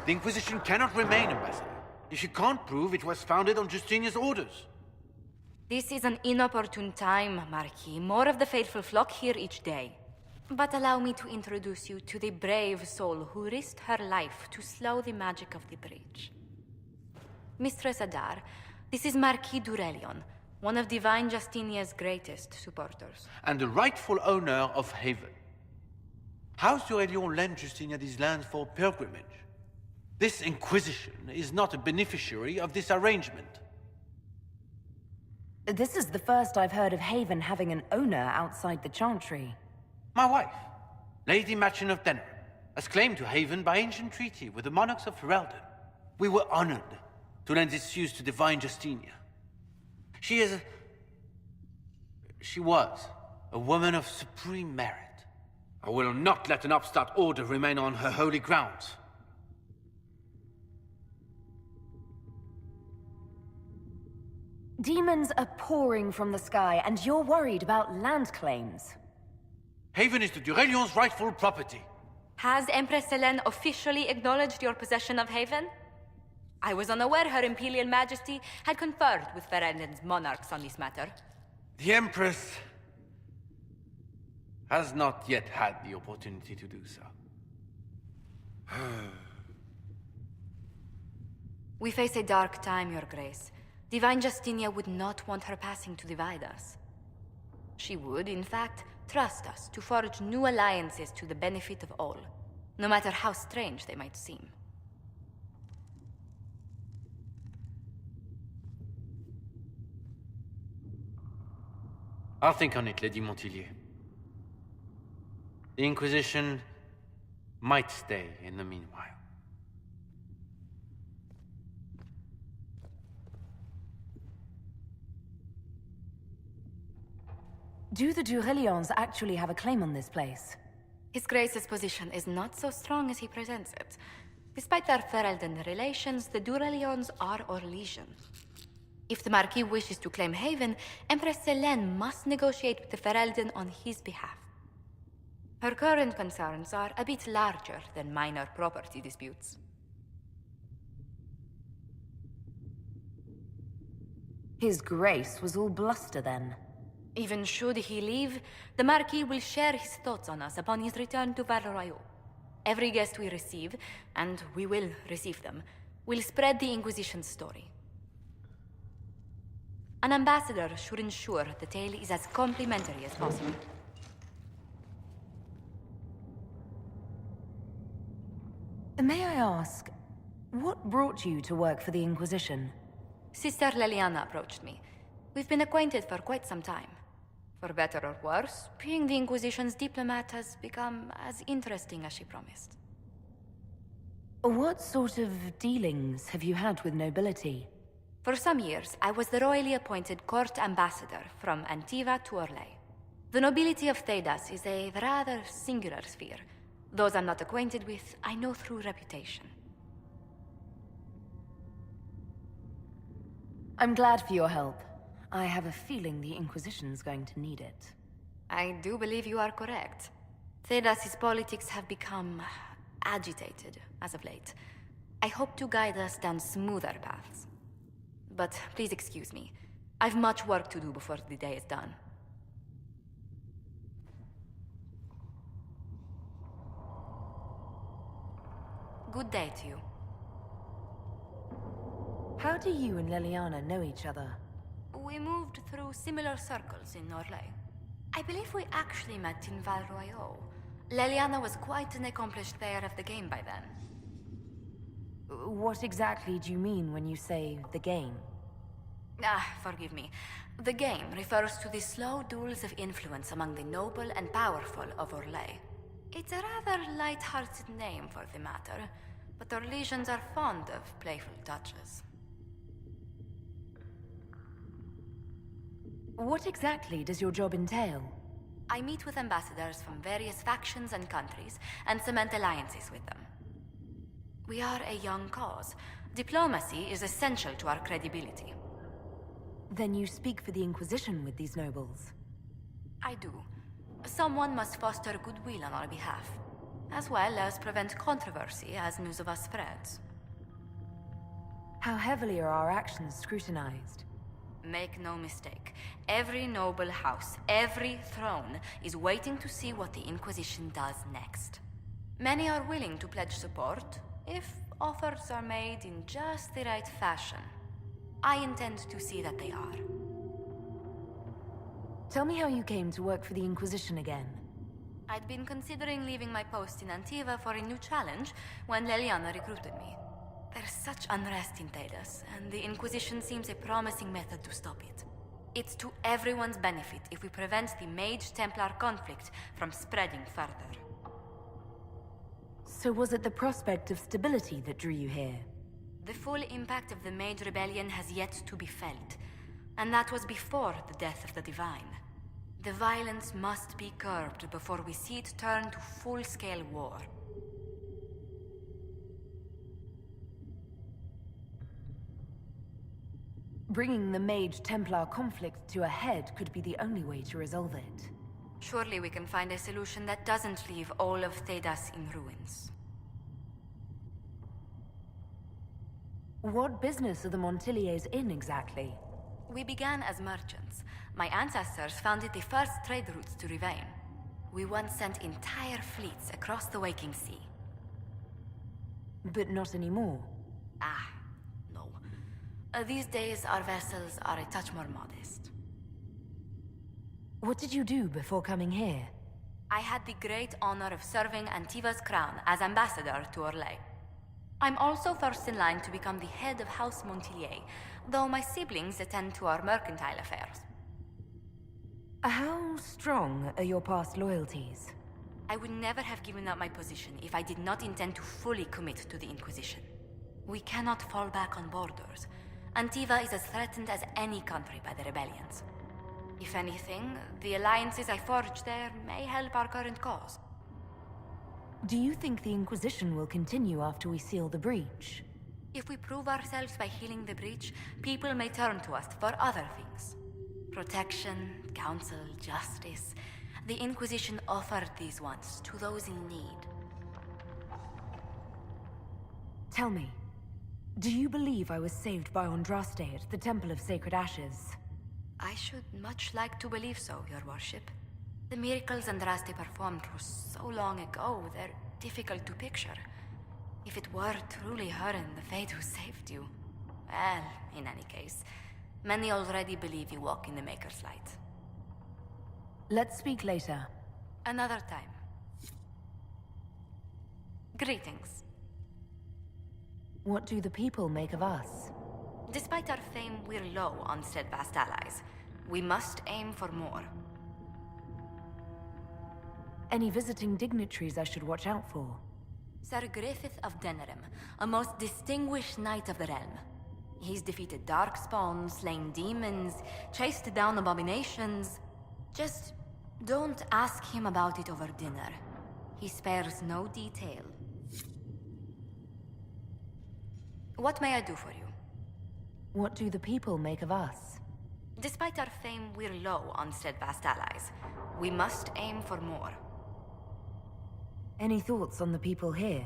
The Inquisition cannot remain, Ambassador, if you can't prove it was founded on Justinian's orders. This is an inopportune time, Marquis. More of the faithful flock here each day. But allow me to introduce you to the brave soul who risked her life to slow the magic of the breach. Mistress Adar, this is Marquis Durelion, one of Divine Justinia's greatest supporters. And the rightful owner of Haven. House Durelion lent Justinia these lands for pilgrimage. This Inquisition is not a beneficiary of this arrangement. This is the first I've heard of Haven having an owner outside the Chantry. My wife, Lady Machin of Denerim, has claimed to Haven by ancient treaty with the monarchs of Ferelden. We were honored to lend its use to Divine Justinia. She was a woman of supreme merit. I will not let an upstart order remain on her holy grounds. Demons are pouring from the sky, and you're worried about land claims. Haven is the Durelion's rightful property. Has Empress Selene officially acknowledged your possession of Haven? I was unaware Her Imperial Majesty had conferred with Ferelden's monarchs on this matter. The Empress has not yet had the opportunity to do so. We face a dark time, Your Grace. Divine Justinia would not want her passing to divide us. She would, in fact, trust us to forge new alliances to the benefit of all, no matter how strange they might seem. I'll think on it, Lady Montillier. The Inquisition might stay in the meanwhile. Do the Durelions actually have a claim on this place? His Grace's position is not so strong as he presents it. Despite their Ferelden relations, the Durelions are Orlesian. If the Marquis wishes to claim Haven, Empress Selene must negotiate with the Ferelden on his behalf. Her current concerns are a bit larger than minor property disputes. His Grace was all bluster then. Even should he leave, the Marquis will share his thoughts on us upon his return to Val Royeaux. Every guest we receive, and we will receive them, will spread the Inquisition's story. An ambassador should ensure the tale is as complimentary as possible. May I ask, what brought you to work for the Inquisition? Sister Leliana approached me. We've been acquainted for quite some time. For better or worse, being the Inquisition's diplomat has become as interesting as she promised. What sort of dealings have you had with nobility? For some years, I was the royally appointed court ambassador from Antiva to Orlais. The nobility of Thedas is a rather singular sphere. Those I'm not acquainted with, I know through reputation. I'm glad for your help. I have a feeling the Inquisition's going to need it. I do believe you are correct. Thedas' politics have become agitated as of late. I hope to guide us down smoother paths. But please excuse me. I've much work to do before the day is done. Good day to you. How do you and Leliana know each other? We moved through similar circles in Orlais. I believe we actually met in Val Royeaux. Leliana was quite an accomplished player of the game by then. What exactly do you mean when you say the game? Forgive me. The game refers to the slow duels of influence among the noble and powerful of Orlais. It's a rather light-hearted name for the matter, but Orlesians are fond of playful touches. What exactly does your job entail? I meet with ambassadors from various factions and countries and cement alliances with them. We are a young cause. Diplomacy is essential to our credibility. Then you speak for the Inquisition with these nobles? I do. Someone must foster goodwill on our behalf. as well as prevent controversy as news of us spreads. How heavily are our actions scrutinized? Make no mistake, every noble house, every throne is waiting to see what the Inquisition does next. Many are willing to pledge support, if offers are made in just the right fashion. I intend to see that they are. Tell me how you came to work for the Inquisition again. I'd been considering leaving my post in Antiva for a new challenge when Leliana recruited me. There's such unrest in Thedas, and the Inquisition seems a promising method to stop it. It's to everyone's benefit if we prevent the Mage-Templar conflict from spreading further. So was it the prospect of stability that drew you here? The full impact of the Mage Rebellion has yet to be felt, and that was before the death of the Divine. The violence must be curbed before we see it turn to full-scale war. Bringing the Mage-Templar conflict to a head could be the only way to resolve it. Surely we can find a solution that doesn't leave all of Thedas in ruins. What business are the Montiliers in exactly? We began as merchants. My ancestors founded the first trade routes to Rivain. We once sent entire fleets across the Waking Sea. But not anymore. No. These days our vessels are a touch more modest. What did you do before coming here? I had the great honor of serving Antiva's crown as ambassador to Orlais. I'm also first in line to become the head of House Montilier, though my siblings attend to our mercantile affairs. How strong are your past loyalties? I would never have given up my position if I did not intend to fully commit to the Inquisition. We cannot fall back on borders. Antiva is as threatened as any country by the rebellions. If anything, the alliances I forged there may help our current cause. Do you think the Inquisition will continue after we seal the breach? If we prove ourselves by healing the breach, people may turn to us for other things. Protection, counsel, justice. The Inquisition offered these once to those in need. Tell me, do you believe I was saved by Andraste at the Temple of Sacred Ashes? I should much like to believe so, Your Worship. The miracles Andraste performed were so long ago, they're difficult to picture. If it were truly her and the Fate who saved you... Well, in any case, many already believe you walk in the Maker's light. Let's speak later. Another time. Greetings. What do the people make of us? Despite our fame, we're low on steadfast allies. We must aim for more. Any visiting dignitaries I should watch out for? Sir Griffith of Denerim, a most distinguished knight of the realm. He's defeated darkspawn, slain demons, chased down abominations. Just don't ask him about it over dinner. He spares no detail. What may I do for you? What do the people make of us? Despite our fame, we're low on steadfast allies. We must aim for more. Any thoughts on the people here?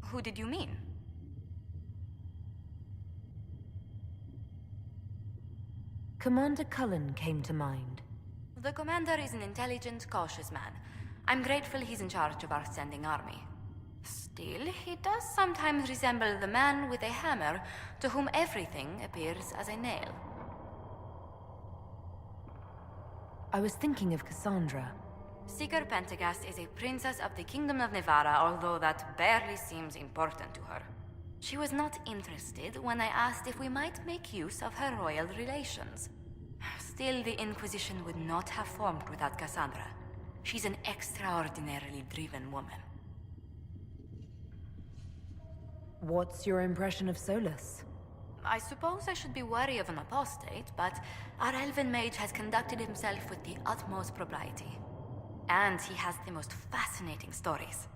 Who did you mean? Commander Cullen came to mind. The commander is an intelligent, cautious man. I'm grateful he's in charge of our standing army. Still, he does sometimes resemble the man with a hammer to whom everything appears as a nail. I was thinking of Cassandra. Seeker Pentagast is a princess of the Kingdom of Nevarra, although that barely seems important to her. She was not interested when I asked if we might make use of her royal relations. Still, the Inquisition would not have formed without Cassandra. She's an extraordinarily driven woman. What's your impression of Solus? I suppose I should be wary of an apostate, but our elven mage has conducted himself with the utmost propriety. And he has the most fascinating stories.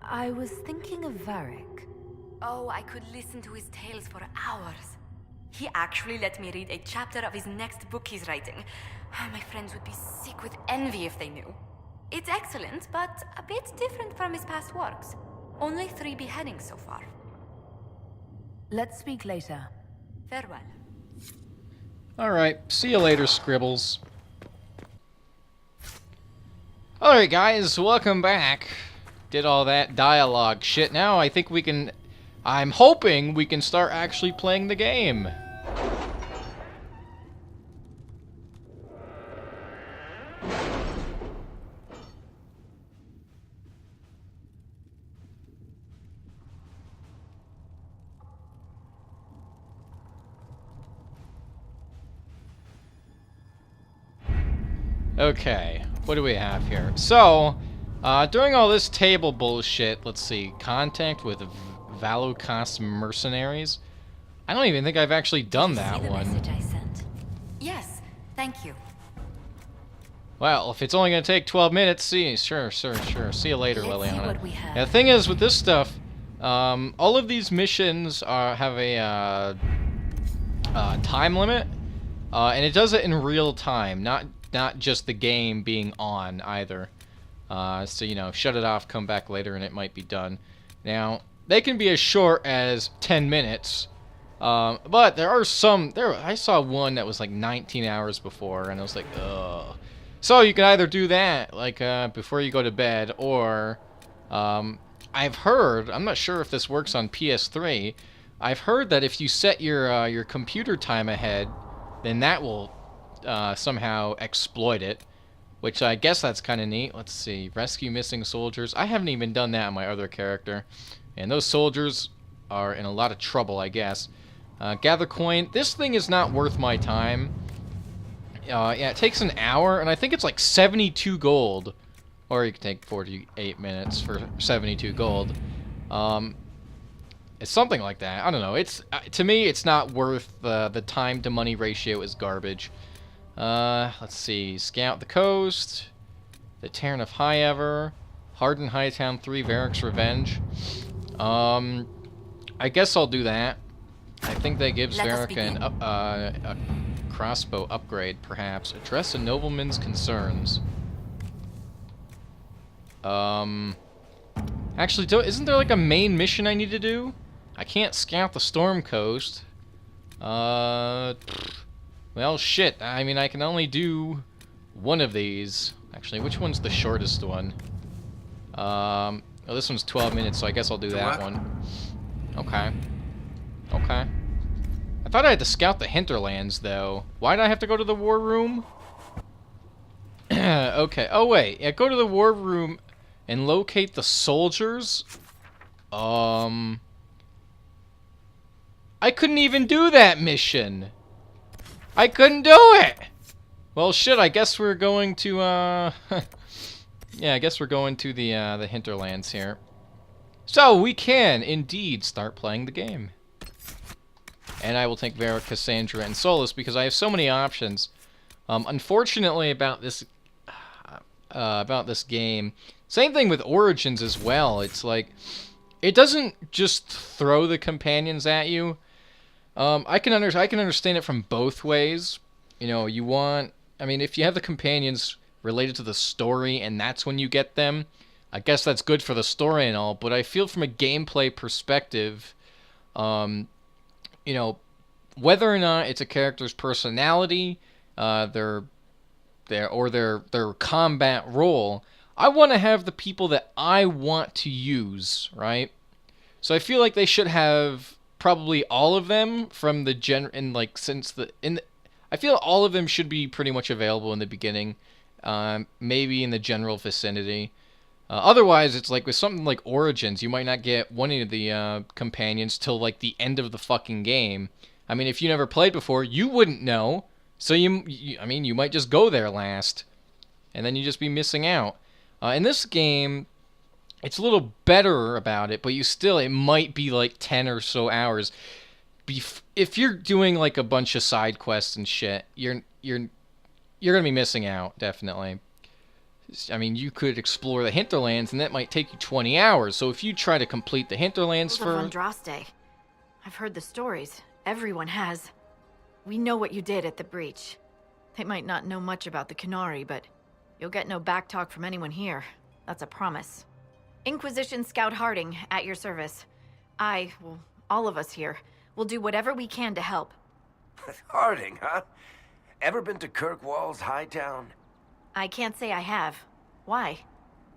I was thinking of Varric. Oh, I could listen to his tales for hours. He actually let me read a chapter of his next book he's writing. My friends would be sick with envy if they knew. It's excellent, but a bit different from his past works. Only 3 beheadings so far. Let's speak later. Farewell. Alright, see you later, Scribbles. Alright guys, welcome back. Did all that dialogue shit. Now I think we can... I'm hoping we can start actually playing the game. Okay, what do we have here? So, during all this table bullshit, let's see, contact with Valukas mercenaries? I don't even think I've actually done that one. Message I sent. Yes, thank you. Well, if it's only going to take 12 minutes, sure. See you later, Let's see Liliana. what we have. Yeah, the thing is, with this stuff, all of these missions have a time limit, and it does it in real time, not just the game being on either. So, you know, shut it off, come back later, and it might be done. Now, they can be as short as 10 minutes, but there are some... I saw one that was like 19 hours before, and I was like, ugh. So you can either do that, like, before you go to bed, or... I've heard, I'm not sure if this works on PS3, I've heard that if you set your computer time ahead, then that will somehow exploit it, which I guess that's kind of neat. Let's see, rescue missing soldiers. I haven't even done that on my other character, and those soldiers are in a lot of trouble, I guess. Gather coin. This thing is not worth my time. Yeah, it takes an hour, and I think it's like 72 gold. Or you can take 48 minutes for 72 gold. It's something like that. I don't know. It's to me, it's not worth the time to money ratio is garbage. Let's see. Scout the coast. The Terran of High Ever. Harden Hightown 3. Varric's Revenge. I guess I'll do that. I think that gives Varric a crossbow upgrade, perhaps. Address a nobleman's concerns. Actually, isn't there like a main mission I need to do? I can't scout the Storm Coast. Well, shit. I mean, I can only do one of these. Actually, which one's the shortest one? Oh, this one's 12 minutes, so I guess I'll do that one. Okay. Okay. I thought I had to scout the hinterlands, though. Why did I have to go to the war room? Okay. Oh, wait. Yeah, go to the war room and locate the soldiers? I couldn't even do that mission! I couldn't do it! Well, shit, I guess we're going to, yeah, I guess we're going to the hinterlands here. So, we can, indeed, start playing the game. And I will take Varric, Cassandra, and Solus, because I have so many options. Unfortunately, about this game, same thing with Origins as well. It's like, it doesn't just throw the companions at you. I can understand it from both ways. You know, you want... I mean, if you have the companions related to the story and that's when you get them, I guess that's good for the story and all, but I feel from a gameplay perspective, you know, whether or not it's a character's personality, their combat role, I want to have the people that I want to use, right? So I feel like they should have probably all of them from the I feel all of them should be pretty much available in the beginning, maybe in the general vicinity. Otherwise, it's like with something like Origins, you might not get one of the companions till like the end of the fucking game. I mean, if you never played before, you wouldn't know. So I mean, you might just go there last, and then you just be missing out. In this game, it's a little better about it, but it might be like 10 or so hours. If you're doing like a bunch of side quests and shit, you're gonna be missing out, definitely. I mean, you could explore the hinterlands, and that might take you 20 hours. So if you try to complete the hinterlands for... Andraste. I've heard the stories. Everyone has. We know what you did at the breach. They might not know much about the Canary, but You'll get no backtalk from anyone here. That's a promise. Inquisition Scout Harding, at your service. Well, all of us here, will do whatever we can to help. Harding, huh? Ever been to Kirkwall's Hightown? I can't say I have. Why?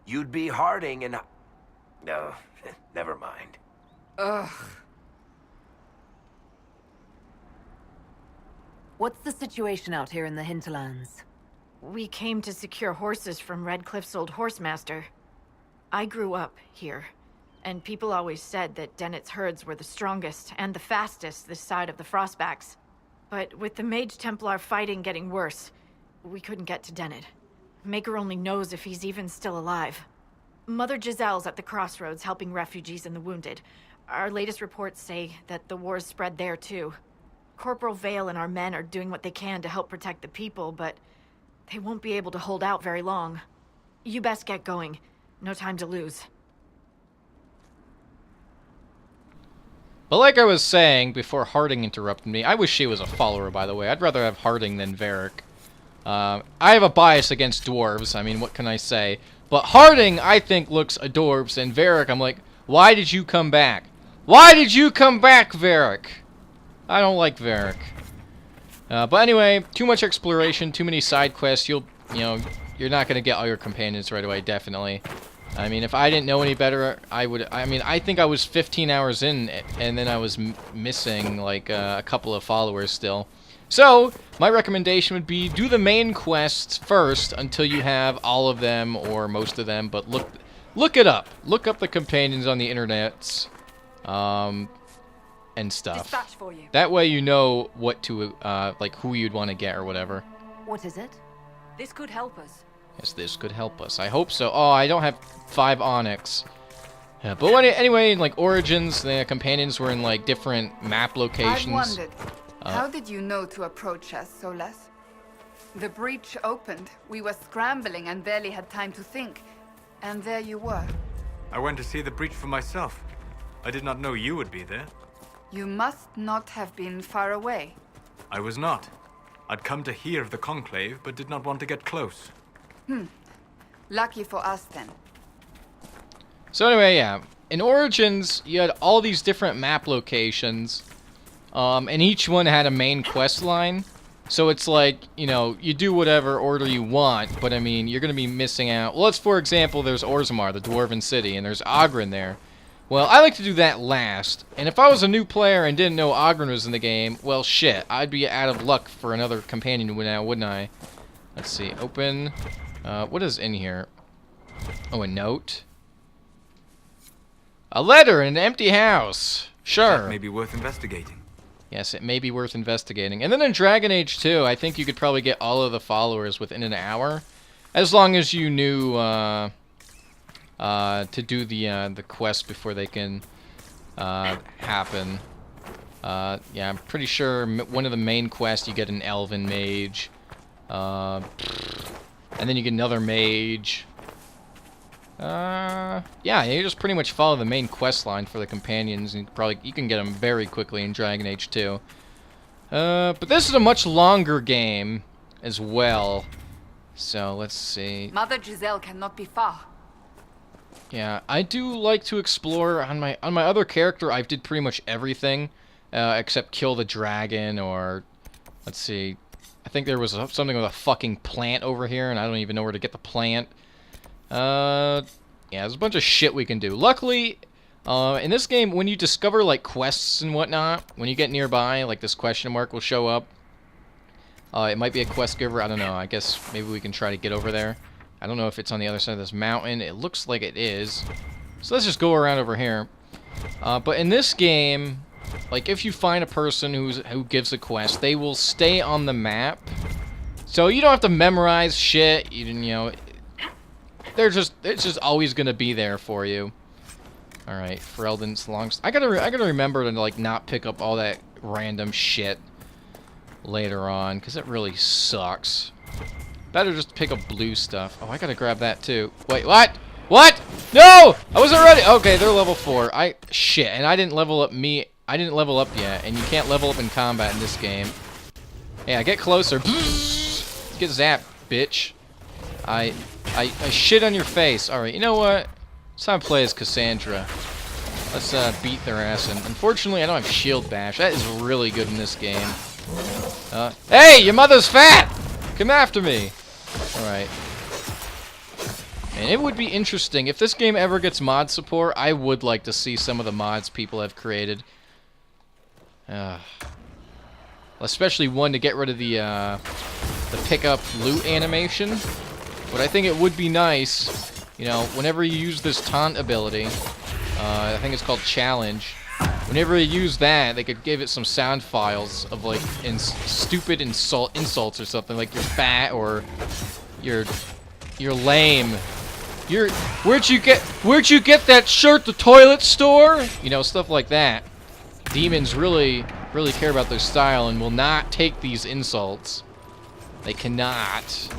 You'd be Harding and... No, never mind. Ugh. What's the situation out here in the hinterlands? We came to secure horses from Redcliffe's old horsemaster. I grew up here, and people always said that Dennett's herds were the strongest and the fastest this side of the Frostbacks. But with the Mage Templar fighting getting worse, we couldn't get to Dennett. Maker only knows if he's even still alive. Mother Giselle's at the Crossroads helping refugees and the wounded. Our latest reports say that the war's spread there too. Corporal Vale and our men are doing what they can to help protect the people, but they won't be able to hold out very long. You best get going. No time to lose. But like I was saying before Harding interrupted me, I wish she was a follower, by the way. I'd rather have Harding than Varric. I have a bias against dwarves, I mean, what can I say? But Harding, I think, looks adorbs, and Varric, I'm like, why did you come back? Why did you come back, Varric? I don't like Varric. But anyway, too much exploration, too many side quests, you're not gonna get all your companions right away, definitely. I mean, if I didn't know any better, I think I was 15 hours in, and then I was missing, like, a couple of followers still. So, my recommendation would be do the main quests first until you have all of them, or most of them, but look it up. Look up the companions on the internets, and stuff. Dispatch for you. That way you know what to, like, who you'd want to get or whatever. What is it? This could help us. Yes, this could help us. I hope so. Oh, I don't have 5 onyx. Yeah, but anyway, in, like, Origins, the companions were in, like, different map locations. I wondered, how did you know to approach us, Solas? The breach opened, we were scrambling and barely had time to think. And there you were. I went to see the breach for myself. I did not know you would be there. You must not have been far away. I was not. I'd come to hear of the conclave, but did not want to get close. Lucky for us, then. So anyway, yeah. In Origins, you had all these different map locations, and each one had a main quest line. So it's like, you do whatever order you want, but I mean, you're going to be missing out. Well, let's, for example, there's Orzammar, the Dwarven City, and there's Oghren there. Well, I like to do that last, and if I was a new player and didn't know Oghren was in the game, well, shit, I'd be out of luck for another companion now, wouldn't I? Let's see, open. What is in here? Oh, a note. A letter in an empty house. Sure. That may be worth investigating. Yes, it may be worth investigating. And then in Dragon Age 2, I think you could probably get all of the followers within an hour, as long as you knew to do the quest before they can happen. Yeah, I'm pretty sure one of the main quests you get an elven mage, and then you get another mage. Yeah, you just pretty much follow the main quest line for the companions, and you can get them very quickly in Dragon Age 2. But this is a much longer game as well. So let's see. Mother Giselle cannot be far. Yeah, I do like to explore on my other character. I did pretty much everything except kill the dragon, or let's see. I think there was something with a fucking plant over here, and I don't even know where to get the plant. Yeah, there's a bunch of shit we can do. Luckily, in this game, when you discover, like, quests and whatnot, when you get nearby, like, this question mark will show up. It might be a quest giver, I don't know. I guess maybe we can try to get over there. I don't know if it's on the other side of this mountain. It looks like it is. So let's just go around over here. But in this game, like, if you find a person who gives a quest, they will stay on the map. So you don't have to memorize shit. You know, it's just always gonna be there for you. All right, Ferelden's long. I gotta remember to, like, not pick up all that random shit later on, because it really sucks. Better just pick up blue stuff. Oh, I gotta grab that too. Wait, what? What? No! I wasn't ready. Okay, they're level 4. Shit, and I didn't level up yet, and you can't level up in combat in this game. Yeah, get closer. Get zapped, bitch. I shit on your face. Alright, you know what? It's time to play as Cassandra. Let's beat their ass. And unfortunately, I don't have shield bash. That is really good in this game. Hey, your mother's fat! Come after me. Alright. And it would be interesting. If this game ever gets mod support, I would like to see some of the mods people have created. Especially one to get rid of the pick-up loot animation. But I think it would be nice, you know, whenever you use this taunt ability, I think it's called Challenge. Whenever you use that, they could give it some sound files of like stupid insults or something, like you're fat or you're lame. Where'd you get that shirt? The toilet store? You know, stuff like that. Demons really care about their style and will not take these insults. They cannot.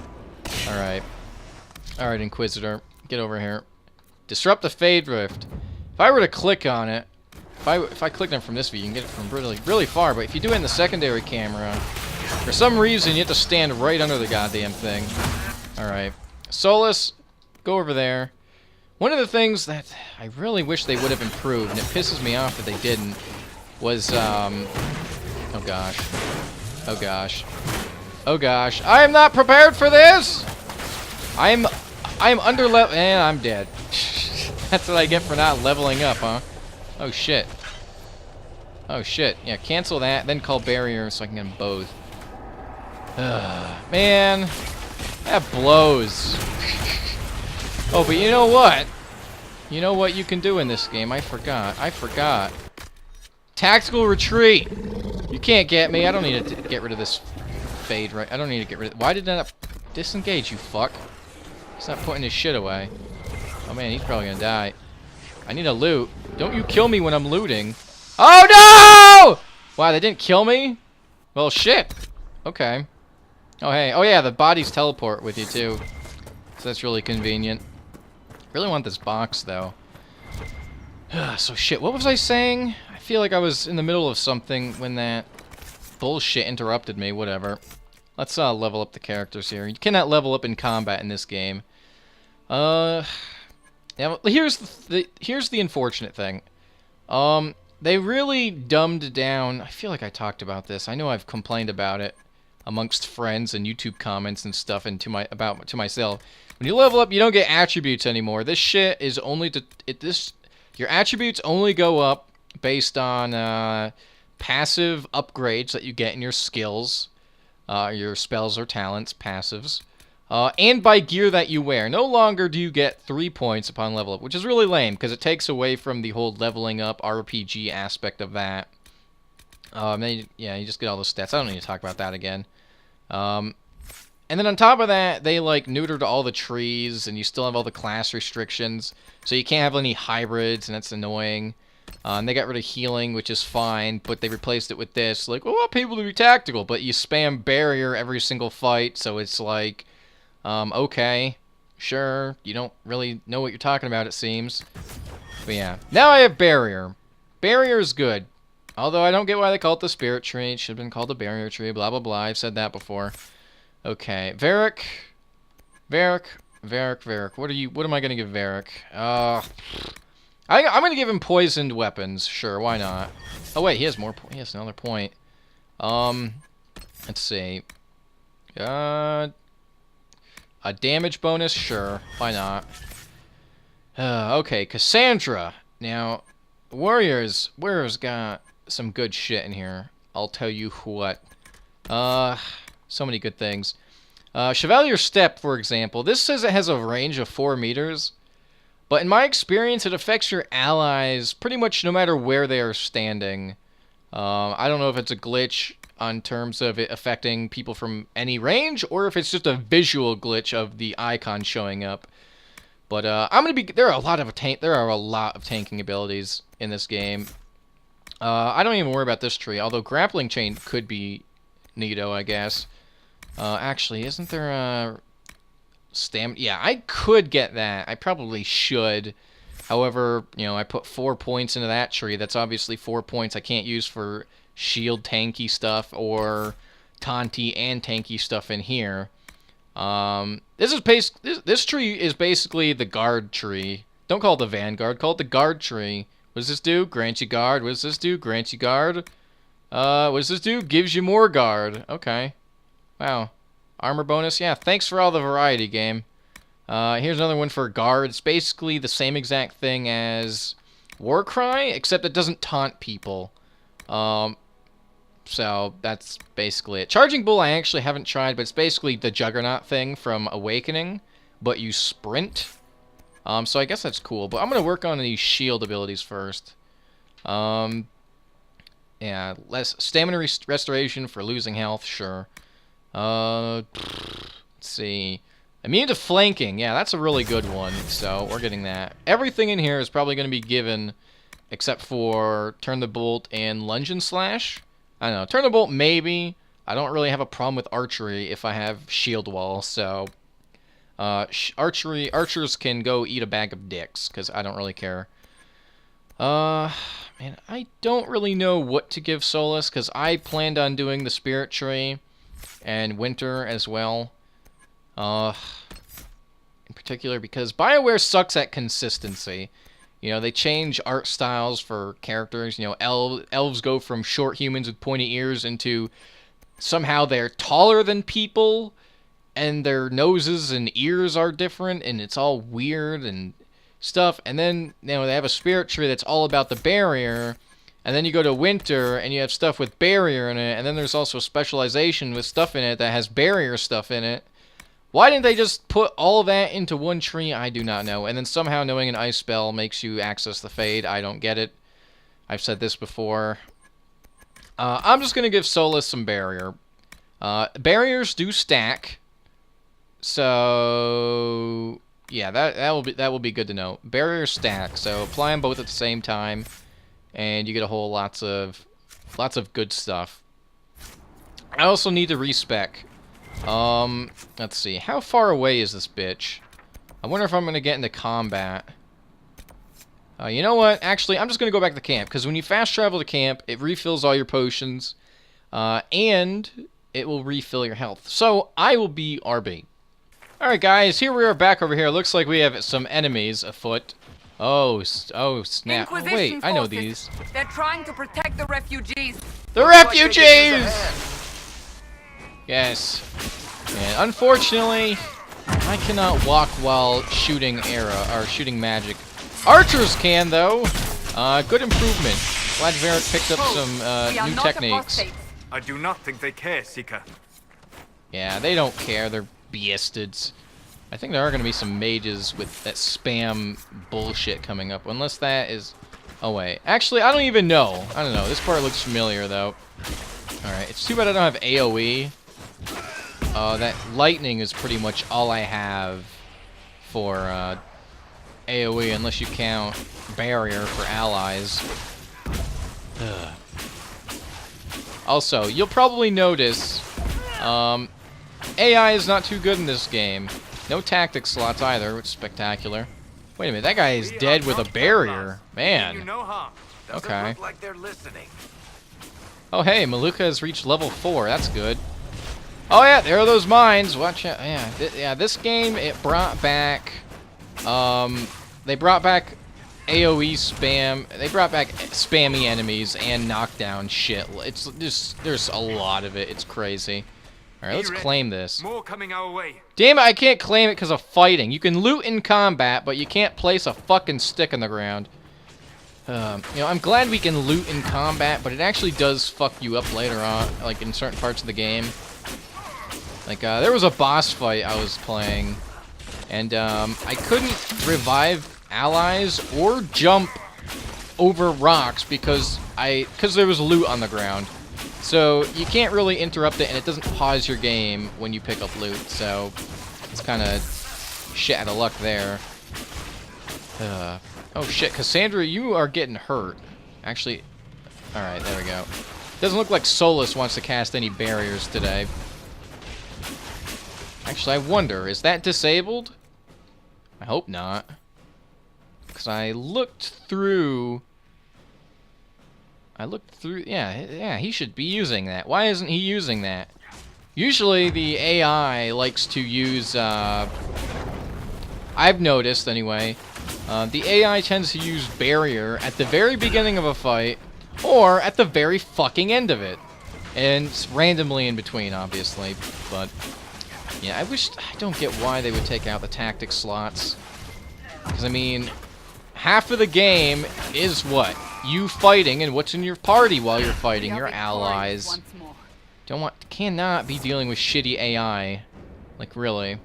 Alright. Alright, Inquisitor. Get over here. Disrupt the Fade Rift. If I were to click on it, if I click on it from this view, you can get it from really far, but if you do it in the secondary camera, for some reason you have to stand right under the goddamn thing. Alright. Solus, go over there. One of the things that I really wish they would have improved, and it pisses me off that they didn't, was, oh gosh. Oh gosh. Oh gosh. I am not prepared for this! I'm under level, and I'm dead. That's what I get for not leveling up, huh? Oh shit. Oh shit. Yeah, cancel that, then call barrier so I can get them both. Man. That blows. Oh, but you know what? You know what you can do in this game? I forgot. Tactical retreat! You can't get me. I don't need to get rid of this fade, right? I don't need to get rid of... Why did that disengage, you fuck? He's not putting his shit away. Oh man, he's probably gonna die. I need a loot. Don't you kill me when I'm looting. Oh no! Wow, they didn't kill me? Well, shit. Okay. Oh hey. Oh yeah, the bodies teleport with you too. So that's really convenient. Really want this box though. So shit, what was I saying? I feel like I was in the middle of something when that bullshit interrupted me. Whatever. Let's level up the characters here. You cannot level up in combat in this game. Yeah, well, here's the unfortunate thing. They really dumbed down. I feel like I talked about this. I know I've complained about it amongst friends and YouTube comments and stuff, and to myself. When you level up, you don't get attributes anymore. This shit is only your attributes only go up based on passive upgrades that you get in your skills, your spells or talents, passives. And by gear that you wear. No longer do you get 3 points upon level up, which is really lame, because it takes away from the whole leveling up RPG aspect of that. Then you just get all those stats. I don't need to talk about that again. And then on top of that, they like neutered all the trees, and you still have all the class restrictions, so you can't have any hybrids, and that's annoying. They got rid of healing, which is fine, but they replaced it with this. Like, well, I want people to be tactical, but you spam barrier every single fight, so it's like... okay, sure, you don't really know what you're talking about, it seems. But yeah, now I have barrier. Barrier is good. Although I don't get why they call it the spirit tree. It should have been called the barrier tree, blah, blah, blah. I've said that before. Okay, Varric. What am I gonna give Varric? I'm gonna give him poisoned weapons. Sure, why not? Oh wait, he has another point. Let's see. A damage bonus? Sure. Why not? Okay, Cassandra. Now, Warriors got some good shit in here. I'll tell you what. So many good things. Chevalier Step, for example. This says it has a range of 4 meters. But in my experience, it affects your allies pretty much no matter where they are standing. I don't know if it's a glitch on terms of it affecting people from any range, or if it's just a visual glitch of the icon showing up. But there are a lot of tanking abilities in this game. I don't even worry about this tree, although grappling chain could be neato, I guess. Actually, isn't there a stamina? Yeah, I could get that. I probably should. However, you know, I put 4 points into that tree. That's obviously 4 points I can't use for shield tanky stuff or taunty and tanky stuff in here. This tree is basically the guard tree. Don't call it the vanguard. Call it the guard tree. What does this do? Grants you guard. What does this do? Grants you guard. What does this do? Gives you more guard. Okay. Wow. Armor bonus. Yeah. Thanks for all the variety, game. Here's another one for guard. It's basically the same exact thing as Warcry, except it doesn't taunt people. So that's basically it. Charging Bull I actually haven't tried, but it's basically the Juggernaut thing from Awakening, but you sprint. So I guess that's cool. But I'm gonna work on these shield abilities first. Yeah, less stamina restoration for losing health, sure. Let's see. Immune to flanking. Yeah, that's a really good one. So we're getting that. Everything in here is probably going to be given, except for Turn the Bolt and Lunge and Slash. I don't know. Turn the Bolt, maybe. I don't really have a problem with archery if I have Shield Wall. So archers can go eat a bag of dicks because I don't really care. Man, I don't really know what to give Solus because I planned on doing the Spirit Tree and Winter as well. In particular because BioWare sucks at consistency. You know, they change art styles for characters. You know, elves go from short humans with pointy ears into somehow they're taller than people and their noses and ears are different and it's all weird and stuff. And then, you know, they have a spirit tree that's all about the barrier. And then you go to Winter and you have stuff with barrier in it. And then there's also specialization with stuff in it that has barrier stuff in it. Why didn't they just put all of that into one tree? I do not know. And then somehow knowing an ice spell makes you access the Fade. I don't get it. I've said this before. I'm just going to give Solus some barrier. Barriers do stack. So yeah, that will be good to know. Barriers stack. So apply them both at the same time and you get a whole lots of good stuff. I also need to respec. Let's see. How far away is this bitch? I wonder if I'm going to get into combat. You know what? Actually, I'm just going to go back to camp. Because when you fast travel to camp, it refills all your potions. And it will refill your health. So, I will be RB. Alright, guys. Here we are back over here. Looks like we have some enemies afoot. Oh, snap. Oh, wait, I know these. They're trying to protect the refugees. The refugees! Yes. And unfortunately, I cannot walk while shooting shooting magic. Archers can, though. Good improvement. Glad Varric picked up some new techniques. I do not think they care, Seeker. Yeah, they don't care. They're beastids. I think there are going to be some mages with that spam bullshit coming up. Unless that is... Oh, wait. Actually, I don't even know. I don't know. This part looks familiar, though. Alright, it's too bad I don't have AoE. That lightning is pretty much all I have for AoE, unless you count barrier for allies. Ugh. Also, you'll probably notice AI is not too good in this game. No tactic slots either, which is spectacular. Wait a minute, that guy is dead with a barrier. Man. Okay. Like they're listening. Oh hey, Maluka has reached level 4. That's good. Oh yeah, there are those mines. Watch out. Yeah, this game it brought back they brought back AoE spam. They brought back spammy enemies and knockdown shit. It's just there's a lot of it. It's crazy. All right, let's claim this. More coming our way. Damn it, I can't claim it because of fighting. You can loot in combat, but you can't place a fucking stick in the ground. You know, I'm glad we can loot in combat, but it actually does fuck you up later on, like in certain parts of the game. Like, there was a boss fight I was playing, and I couldn't revive allies or jump over rocks because there was loot on the ground. So you can't really interrupt it, and it doesn't pause your game when you pick up loot. So it's kind of shit out of luck there. Oh shit, Cassandra, you are getting hurt. Actually, all right, there we go. Doesn't look like Solus wants to cast any barriers today. Actually, I wonder, is that disabled? I hope not. Because I looked through... yeah, he should be using that. Why isn't he using that? Usually the AI likes to use, I've noticed anyway, the AI tends to use barrier at the very beginning of a fight, or at the very fucking end of it. And it's randomly in between, obviously, but yeah, I don't get why they would take out the tactic slots. Because, I mean, half of the game is what? You fighting and what's in your party while you're fighting, your allies. Cannot be dealing with shitty AI. Like, really.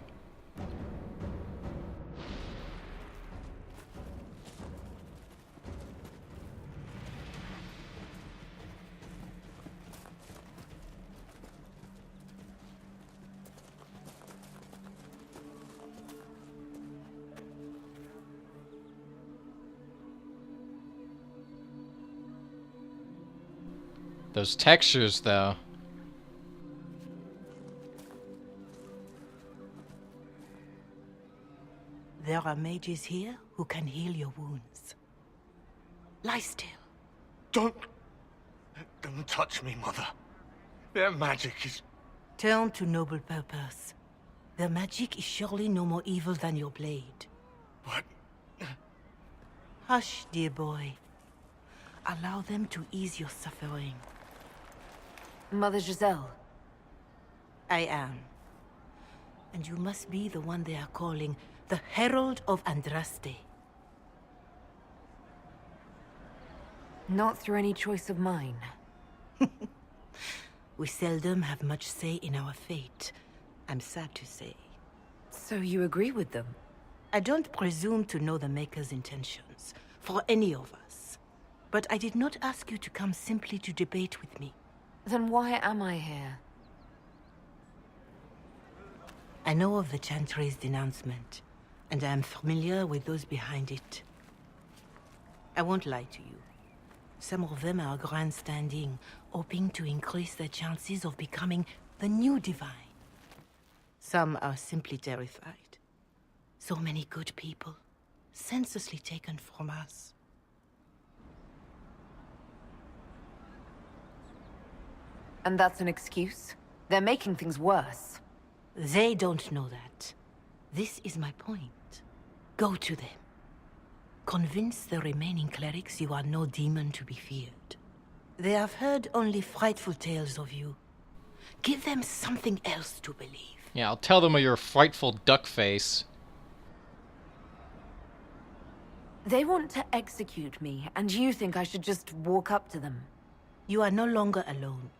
Those textures, though. There are mages here who can heal your wounds. Lie still. Don't touch me, Mother. Their magic is... Turn to noble purpose. Their magic is surely no more evil than your blade. What? Hush, dear boy. Allow them to ease your suffering. Mother Giselle. I am. And you must be the one they are calling the Herald of Andraste. Not through any choice of mine. We seldom have much say in our fate, I'm sad to say. So you agree with them? I don't presume to know the Maker's intentions, for any of us. But I did not ask you to come simply to debate with me. Then why am I here? I know of the Chantry's denouncement, and I am familiar with those behind it. I won't lie to you. Some of them are grandstanding, hoping to increase their chances of becoming the new divine. Some are simply terrified. So many good people, senselessly taken from us. And that's an excuse? They're making things worse. They don't know that. This is my point. Go to them. Convince the remaining clerics you are no demon to be feared. They have heard only frightful tales of you. Give them something else to believe. Yeah, I'll tell them of your frightful duck face. They want to execute me, and you think I should just walk up to them? You are no longer alone.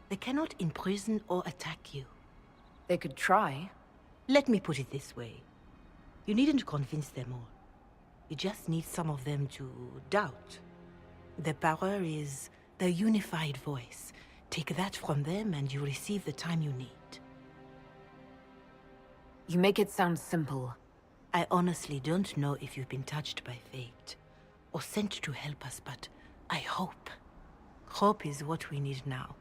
They cannot imprison or attack you. They could try. Let me put it this way. You needn't convince them all. You just need some of them to doubt. Their power is their unified voice. Take that from them and you receive the time you need. You make it sound simple. I honestly don't know if you've been touched by fate, or sent to help us, but I hope. Hope is what we need now.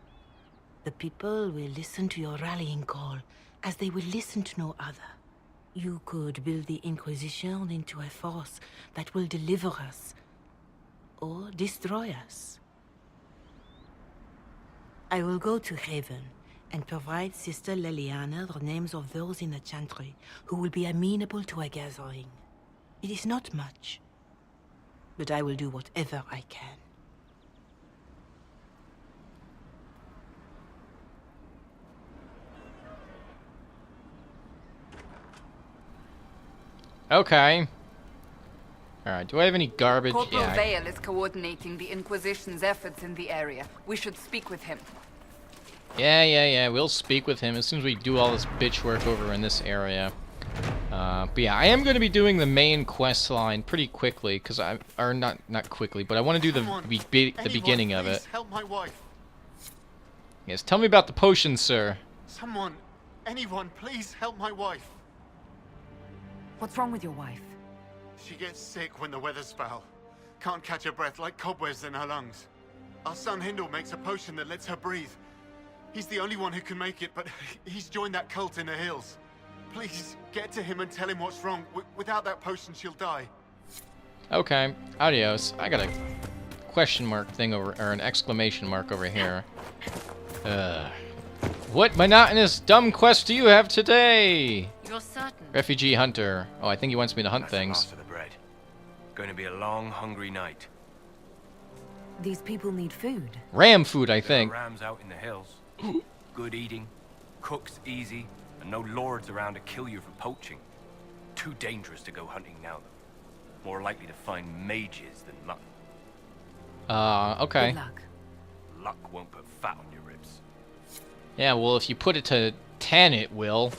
The people will listen to your rallying call, as they will listen to no other. You could build the Inquisition into a force that will deliver us, or destroy us. I will go to Haven, and provide Sister Leliana the names of those in the Chantry who will be amenable to a gathering. It is not much, but I will do whatever I can. Okay. Alright, do I have any garbage? Corporal Yeah. Vale is coordinating the Inquisition's efforts in the area. We should speak with him. Yeah. We'll speak with him as soon as we do all this bitch work over in this area. But yeah, I am going to be doing the main quest line pretty quickly, because not quickly, but I want to do the beginning of it. Help my wife. Yes, tell me about the potion, sir. Someone, anyone, please help my wife. What's wrong with your wife? She gets sick when the weather's foul. Can't catch her breath, like cobwebs in her lungs. Our son Hindle makes a potion that lets her breathe. He's the only one who can make it, but he's joined that cult in the hills. Please, get to him and tell him what's wrong. Without that potion, she'll die. Okay, adios. I got a question mark thing over, or an exclamation mark over here. What monotonous, dumb quest do you have today? You're certain? Refugee hunter. Oh, I think he wants me to hunt That's the things. last of the bread. Going to be a long, hungry night. These people need food. Ram food, I There are think. rams out in the hills. Good eating, cooks easy, and no lords around to kill you for poaching. Too dangerous to go hunting now, though. More likely to find mages than mutton. Okay. Good luck. Luck won't put fat on your ribs. Yeah, well, if you put it to 10, it will.